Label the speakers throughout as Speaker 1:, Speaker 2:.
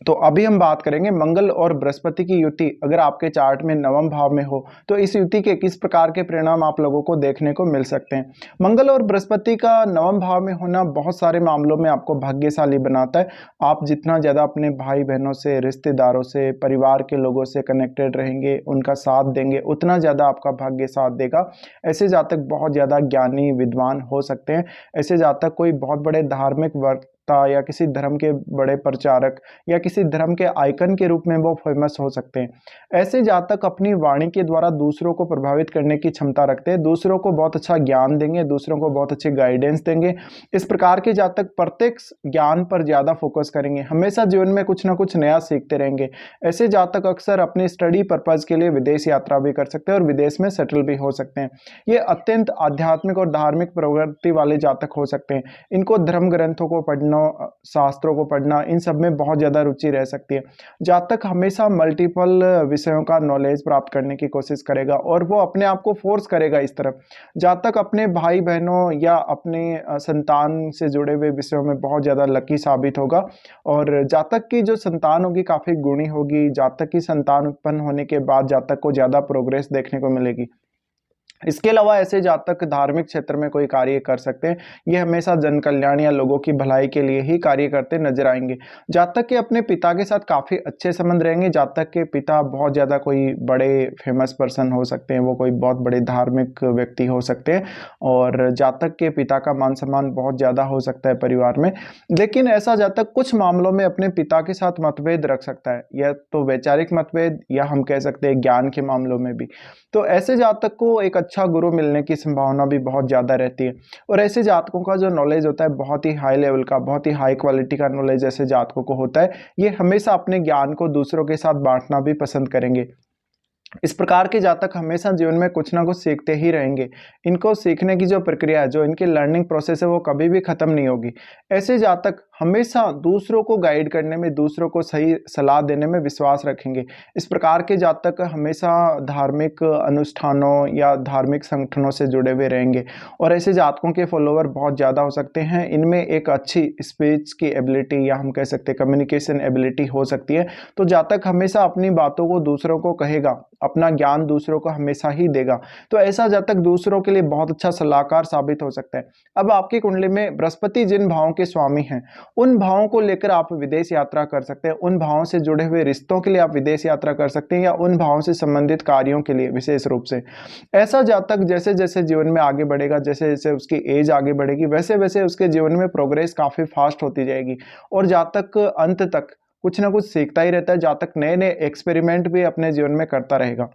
Speaker 1: तो अभी हम बात करेंगे मंगल और बृहस्पति की युति अगर आपके चार्ट में नवम भाव में हो तो इस युति के किस प्रकार के परिणाम आप लोगों को देखने को मिल सकते हैं। मंगल और बृहस्पति का नवम भाव में होना बहुत सारे मामलों में आपको भाग्यशाली बनाता है। आप जितना ज़्यादा अपने भाई बहनों से, रिश्तेदारों से, परिवार के लोगों से कनेक्टेड रहेंगे, उनका साथ देंगे, उतना ज़्यादा आपका भाग्य साथ देगा। ऐसे जातक बहुत ज़्यादा ज्ञानी विद्वान हो सकते हैं। ऐसे जातक कोई बहुत बड़े धार्मिक वक्ता या किसी धर्म के बड़े प्रचारक या किसी धर्म के आइकन के रूप में वो फेमस हो सकते हैं। ऐसे जातक अपनी वाणी के द्वारा दूसरों को प्रभावित करने की क्षमता रखते हैं, दूसरों को बहुत अच्छा ज्ञान देंगे, दूसरों को बहुत अच्छी गाइडेंस देंगे। इस प्रकार के जातक प्रत्यक्ष ज्ञान पर ज़्यादा फोकस करेंगे, हमेशा जीवन में कुछ ना कुछ नया सीखते रहेंगे। ऐसे जातक अक्सर अपनी स्टडी पर्पज़ के लिए विदेश यात्रा भी कर सकते हैं और विदेश में सेटल भी हो सकते हैं। ये अत्यंत आध्यात्मिक और धार्मिक प्रवृत्ति वाले जातक हो सकते हैं। इनको धर्म ग्रंथों को पढ़ना, शास्त्रों को पढ़ना, इन सब में बहुत ज़्यादा रुचि रह सकती है। जातक हमेशा मल्टीपल विषयों का नॉलेज प्राप्त करने की कोशिश करेगा और वो अपने आप को फोर्स करेगा इस तरफ। जातक अपने भाई बहनों या अपने संतान से जुड़े हुए विषयों में बहुत ज़्यादा लकी साबित होगा और जातक की जो संतान होगी काफ़ी गुणी होगी। जातक की संतान उत्पन्न होने के बाद जातक को ज़्यादा प्रोग्रेस देखने को मिलेगी। इसके अलावा ऐसे जातक धार्मिक क्षेत्र में कोई कार्य कर सकते हैं। ये हमेशा जन कल्याण या लोगों की भलाई के लिए ही कार्य करते नजर आएंगे। जातक के अपने पिता के साथ काफ़ी अच्छे संबंध रहेंगे। जातक के पिता बहुत ज़्यादा कोई बड़े फेमस पर्सन हो सकते हैं, वो कोई बहुत बड़े धार्मिक व्यक्ति हो सकते हैं और जातक के पिता का मान सम्मान बहुत ज़्यादा हो सकता है परिवार में। लेकिन ऐसा जातक कुछ मामलों में अपने पिता के साथ मतभेद रख सकता है, या तो वैचारिक मतभेद या हम कह सकते हैं ज्ञान के मामलों में भी। तो ऐसे जातक को एक अच्छा गुरु मिलने की संभावना भी बहुत ज़्यादा रहती है और ऐसे जातकों का जो नॉलेज होता है बहुत ही हाई लेवल का, बहुत ही हाई क्वालिटी का नॉलेज ऐसे जातकों को होता है। ये हमेशा अपने ज्ञान को दूसरों के साथ बांटना भी पसंद करेंगे। इस प्रकार के जातक हमेशा जीवन में कुछ ना कुछ सीखते ही रहेंगे। इनको सीखने की जो प्रक्रिया है, जो इनकी लर्निंग प्रोसेस है, वो कभी भी खत्म नहीं होगी। ऐसे जातक हमेशा दूसरों को गाइड करने में, दूसरों को सही सलाह देने में विश्वास रखेंगे। इस प्रकार के जातक हमेशा धार्मिक अनुष्ठानों या धार्मिक संगठनों से जुड़े हुए रहेंगे और ऐसे जातकों के फॉलोवर बहुत ज़्यादा हो सकते हैं। इनमें एक अच्छी स्पीच की एबिलिटी या हम कह सकते हैं कम्युनिकेशन एबिलिटी हो सकती है। तो जातक हमेशा अपनी बातों को दूसरों को कहेगा, अपना ज्ञान दूसरों को हमेशा ही देगा। तो ऐसा जातक दूसरों के लिए बहुत अच्छा सलाहकार साबित हो सकता है। अब आपकी कुंडली में बृहस्पति जिन भावों के स्वामी हैं, उन भावों को लेकर आप विदेश यात्रा कर सकते हैं। उन भावों से जुड़े हुए रिश्तों के लिए आप विदेश यात्रा कर सकते हैं या उन भावों से संबंधित कार्यों के लिए विशेष रूप से। ऐसा जातक जैसे जैसे जीवन में आगे बढ़ेगा, जैसे जैसे उसकी एज आगे बढ़ेगी, वैसे वैसे उसके जीवन में प्रोग्रेस काफ़ी फास्ट होती जाएगी और जातक अंत तक कुछ ना कुछ सीखता ही रहता है। जातक नए नए एक्सपेरिमेंट भी अपने जीवन में करता रहेगा।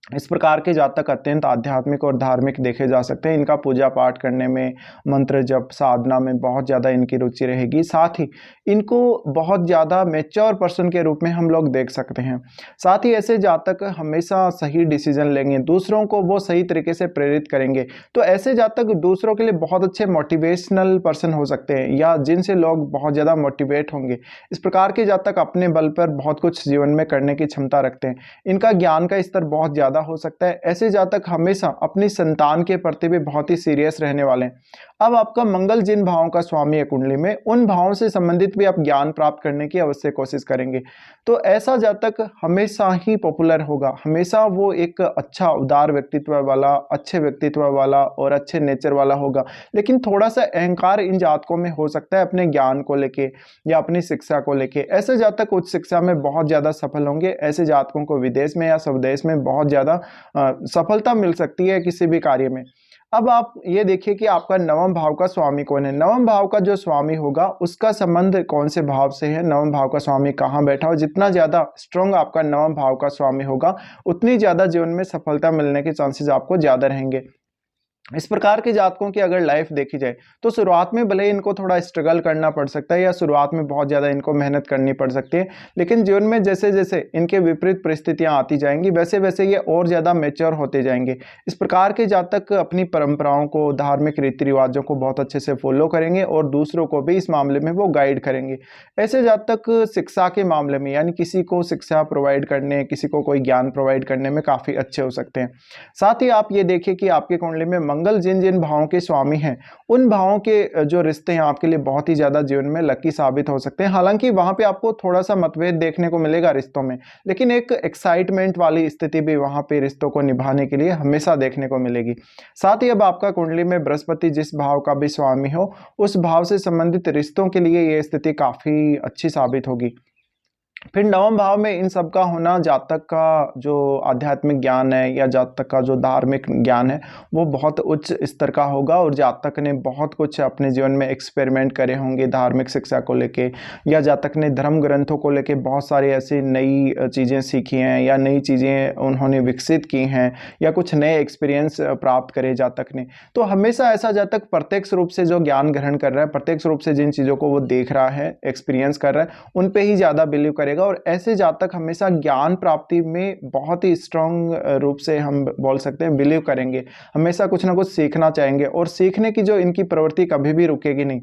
Speaker 1: इस प्रकार के जातक अत्यंत आध्यात्मिक और धार्मिक देखे जा सकते हैं। इनका पूजा पाठ करने में, मंत्र जप साधना में बहुत ज़्यादा इनकी रुचि रहेगी। साथ ही इनको बहुत ज़्यादा मैच्योर पर्सन के रूप में हम लोग देख सकते हैं। साथ ही ऐसे जातक हमेशा सही डिसीजन लेंगे, दूसरों को वो सही तरीके से प्रेरित करेंगे। तो ऐसे जातक दूसरों के लिए बहुत अच्छे मोटिवेशनल पर्सन हो सकते हैं या जिनसे लोग बहुत ज़्यादा मोटिवेट होंगे। इस प्रकार के जातक अपने बल पर बहुत कुछ जीवन में करने की क्षमता रखते हैं। इनका ज्ञान का स्तर बहुत ज़्यादा हो सकता है। ऐसे जातक हमेशा अपनी संतान के प्रति भी बहुत ही सीरियस रहने वाले हैं। अब आपका मंगल जिन भावों का स्वामी है कुंडली में, उन भावों से संबंधित भी आप ज्ञान प्राप्त करने की अवश्य कोशिश करेंगे। तो ऐसा जातक हमेशा ही पॉपुलर होगा, हमेशा वो एक अच्छा उदार व्यक्तित्व वाला, अच्छे व्यक्तित्व वाला और अच्छे नेचर वाला होगा। लेकिन थोड़ा सा अहंकार इन जातकों में हो सकता है अपने ज्ञान को लेके या अपनी शिक्षा को लेके। ऐसे जातक उच्च शिक्षा में बहुत ज़्यादा सफल होंगे। ऐसे जातकों को विदेश में या स्वदेश में बहुत ज़्यादा सफलता मिल सकती है किसी भी कार्य में। अब आप ये देखिए कि आपका नवम भाव का स्वामी कौन है। नवम भाव का जो स्वामी होगा उसका संबंध कौन से भाव से है, नवम भाव का स्वामी कहाँ बैठा हो। जितना ज़्यादा स्ट्रॉन्ग आपका नवम भाव का स्वामी होगा, उतनी ज़्यादा जीवन में सफलता मिलने के चांसेस आपको ज़्यादा रहेंगे। इस प्रकार के जातकों की अगर लाइफ देखी जाए तो शुरुआत में भले ही इनको थोड़ा स्ट्रगल करना पड़ सकता है या शुरुआत में बहुत ज़्यादा इनको मेहनत करनी पड़ सकती है, लेकिन जीवन में जैसे जैसे इनके विपरीत परिस्थितियां आती जाएंगी वैसे वैसे ये और ज़्यादा मैच्योर होते जाएंगे। इस प्रकार के जातक अपनी परंपराओं को, धार्मिक रीति रिवाजों को बहुत अच्छे से फॉलो करेंगे और दूसरों को भी इस मामले में वो गाइड करेंगे। ऐसे जातक शिक्षा के मामले में, यानी किसी को शिक्षा प्रोवाइड करने, किसी को कोई ज्ञान प्रोवाइड करने में काफ़ी अच्छे हो सकते हैं। साथ ही आप ये देखिए कि आपके कुंडली में मंगल जिन जिन भावों के स्वामी हैं उन भावों के जो रिश्ते हैं आपके लिए बहुत ही ज़्यादा जीवन में लकी साबित हो सकते हैं। हालांकि वहाँ पे आपको थोड़ा सा मतभेद देखने को मिलेगा रिश्तों में, लेकिन एक एक्साइटमेंट वाली स्थिति भी वहाँ पे रिश्तों को निभाने के लिए हमेशा देखने को मिलेगी। साथ ही अब आपका कुंडली में बृहस्पति जिस भाव का भी स्वामी हो उस भाव से संबंधित रिश्तों के लिए ये स्थिति काफ़ी अच्छी साबित होगी। फिर नवम भाव में इन सब का होना जातक का जो आध्यात्मिक ज्ञान है या जातक का जो धार्मिक ज्ञान है वो बहुत उच्च स्तर का होगा और जातक ने बहुत कुछ अपने जीवन में एक्सपेरिमेंट करे होंगे धार्मिक शिक्षा को लेके, या जातक ने धर्म ग्रंथों को लेके बहुत सारी ऐसी नई चीज़ें सीखी हैं या नई चीज़ें उन्होंने विकसित की हैं या कुछ नए एक्सपीरियंस प्राप्त करे जातक ने। तो हमेशा ऐसा जातक प्रत्यक्ष रूप से जो ज्ञान ग्रहण कर रहा है, प्रत्यक्ष रूप से जिन चीज़ों को वो देख रहा है, एक्सपीरियंस कर रहा है, उन पे ही ज़्यादा बिलीव करेगा। और ऐसे जातक हमेशा ज्ञान प्राप्ति में बहुत ही स्ट्रांग रूप से हम बोल सकते हैं बिलीव करेंगे, हमेशा कुछ ना कुछ सीखना चाहेंगे और सीखने की जो इनकी प्रवृत्ति कभी भी रुकेगी नहीं।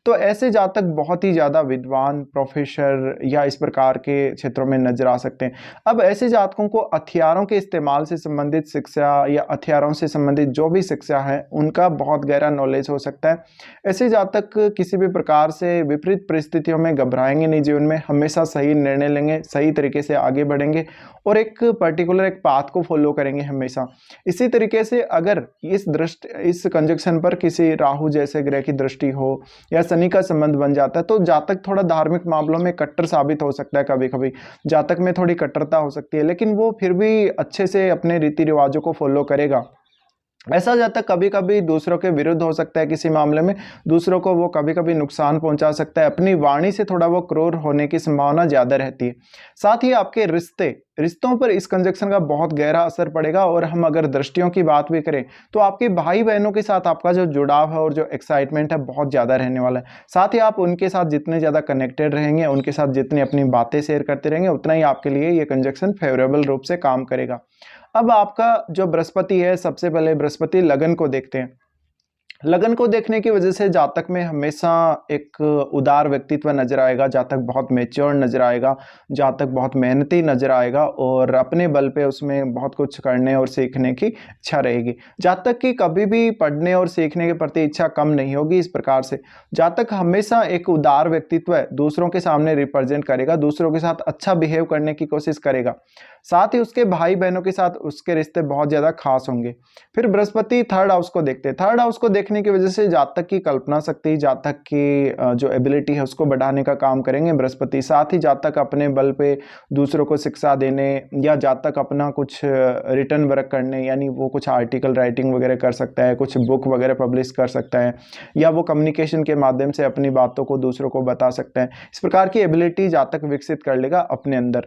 Speaker 1: तो ऐसे जातक बहुत ही ज़्यादा विद्वान, प्रोफेसर या इस प्रकार के क्षेत्रों में नजर आ सकते हैं। अब ऐसे जातकों को हथियारों के इस्तेमाल से संबंधित शिक्षा या हथियारों से संबंधित जो भी शिक्षा है उनका बहुत गहरा नॉलेज हो सकता है। ऐसे जातक किसी भी प्रकार से विपरीत परिस्थितियों में घबराएंगे नहीं, जीवन में हमेशा सही निर्णय लेंगे, सही तरीके से आगे बढ़ेंगे और एक पर्टिकुलर एक पाथ को फॉलो करेंगे हमेशा। इसी तरीके से अगर इस कंजक्शन पर किसी राहु जैसे ग्रह की दृष्टि हो या शनि का संबंध बन जाता है तो जातक थोड़ा धार्मिक मामलों में कट्टर साबित हो सकता है। कभी कभी जातक में थोड़ी कट्टरता हो सकती है, लेकिन वो फिर भी अच्छे से अपने रीति रिवाजों को फॉलो करेगा। ऐसा जातक कभी कभी दूसरों के विरुद्ध हो सकता है, किसी मामले में दूसरों को वो कभी कभी नुकसान पहुंचा सकता है, अपनी वाणी से थोड़ा वो क्रूर होने की संभावना ज्यादा रहती है। साथ ही आपके रिश्तों पर इस कंजक्शन का बहुत गहरा असर पड़ेगा। और हम अगर दृष्टियों की बात भी करें तो आपके भाई बहनों के साथ आपका जो जुड़ाव है और जो एक्साइटमेंट है बहुत ज़्यादा रहने वाला है। साथ ही आप उनके साथ जितने ज़्यादा कनेक्टेड रहेंगे, उनके साथ जितनी अपनी बातें शेयर करते रहेंगे, उतना ही आपके लिए ये कंजक्शन फेवरेबल रूप से काम करेगा। अब आपका जो बृहस्पति है, सबसे पहले बृहस्पति लगन को देखते हैं। लगन को देखने की वजह से जातक में हमेशा एक उदार व्यक्तित्व नजर आएगा, जातक बहुत मैच्योर नजर आएगा, जातक बहुत मेहनती नजर आएगा और अपने बल पे उसमें बहुत कुछ करने और सीखने की इच्छा रहेगी। जातक की कभी भी पढ़ने और सीखने के प्रति इच्छा कम नहीं होगी। इस प्रकार से जातक हमेशा एक उदार व्यक्तित्व है, दूसरों के सामने रिप्रेजेंट करेगा, दूसरों के साथ अच्छा बिहेव करने की कोशिश करेगा। साथ ही उसके भाई बहनों के साथ उसके रिश्ते बहुत ज़्यादा खास होंगे। फिर बृहस्पति थर्ड हाउस को देखते हैं। थर्ड हाउस को देखने की वजह से जातक की कल्पना शक्ति, जातक की जो एबिलिटी है उसको बढ़ाने का काम करेंगे बृहस्पति। साथ ही जातक अपने बल पे दूसरों को शिक्षा देने या जातक अपना कुछ रिटर्न वर्क करने, यानी वो कुछ आर्टिकल राइटिंग वगैरह कर सकता है, कुछ बुक वगैरह पब्लिश कर सकता है, या वो कम्युनिकेशन के माध्यम से अपनी बातों को दूसरों को बता सकता है। इस प्रकार की एबिलिटी जातक विकसित कर लेगा अपने अंदर।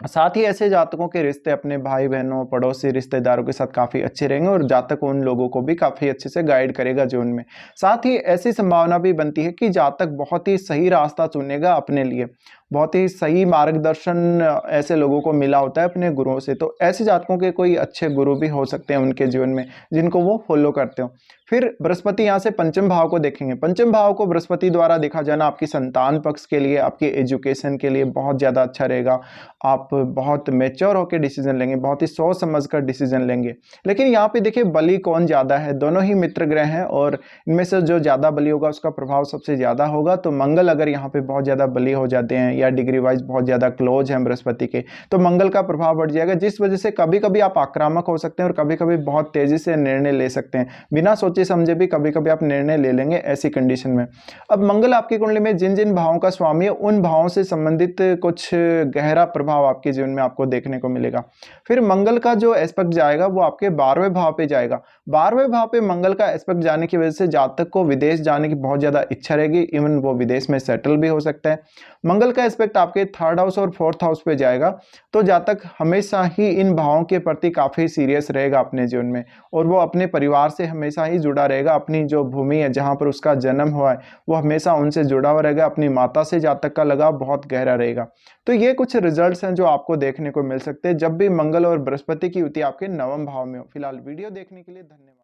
Speaker 1: साथ ही ऐसे जातकों के रिश्ते अपने भाई बहनों, पड़ोसी, रिश्तेदारों के साथ काफ़ी अच्छे रहेंगे और जातक उन लोगों को भी काफ़ी अच्छे से गाइड करेगा जीवन में। साथ ही ऐसी संभावना भी बनती है कि जातक बहुत ही सही रास्ता चुनेगा अपने लिए, बहुत ही सही मार्गदर्शन ऐसे लोगों को मिला होता है अपने गुरुओं से। तो ऐसे जातकों के कोई अच्छे गुरु भी हो सकते हैं उनके जीवन में, जिनको वो फॉलो करते हो। फिर बृहस्पति यहाँ से पंचम भाव को देखेंगे। पंचम भाव को बृहस्पति द्वारा देखा जाना आपकी संतान पक्ष के लिए, आपके एजुकेशन के लिए बहुत ज़्यादा अच्छा रहेगा। आप बहुत मेच्योर होकर डिसीजन लेंगे, बहुत ही सोच समझ कर डिसीजन लेंगे। लेकिन यहाँ पे देखिए बली कौन ज़्यादा है, दोनों ही मित्र ग्रह हैं और इनमें से जो ज़्यादा बली होगा उसका प्रभाव सबसे ज़्यादा होगा। तो मंगल अगर यहाँ पे बहुत ज़्यादा बली हो जाते हैं या डिग्री वाइज बहुत ज़्यादा क्लोज हैं बृहस्पति के, तो मंगल का प्रभाव बढ़ जाएगा, जिस वजह से कभी कभी आप आक्रामक हो सकते हैं और कभी कभी बहुत तेज़ी से निर्णय ले सकते हैं। बिना सोचे समझे भी कभी कभी आप निर्णय ले लेंगे ऐसी कंडीशन में। अब मंगल आपकी कुंडली में जिन जिन भावों का स्वामी है उन भावों से संबंधित कुछ गहरा प्रभाव आपके जीवन में आपको देखने को मिलेगा। फिर मंगल का जो एस्पेक्ट जाएगा वो आपके 12वें भाव पे जाएगा। 12वें भाव पे मंगल का एस्पेक्ट जाने की वजह से जातक को विदेश जाने की बहुत ज्यादा इच्छा रहेगी, इवन वो विदेश में सेटल भी हो सकता है। मंगल का एस्पेक्ट आपके थर्ड हाउस और फोर्थ हाउस पे जाएगा, तो जातक हमेशा ही इन भावों के प्रति काफी सीरियस रहेगा अपने जीवन में और वो अपने परिवार से हमेशा ही जुड़ा रहेगा। अपनी जो भूमि है जहां पर उसका जन्म हुआ है वो हमेशा उनसे जुड़ा हुआ रहेगा। अपनी माता से जातक का लगाव बहुत गहरा रहेगा। तो ये कुछ रिजल्ट्स हैं जो आपको देखने को मिल सकते हैं जब भी मंगल और बृहस्पति की युति आपके नवम भाव में हो। फिलहाल वीडियो देखने के लिए धन्यवाद।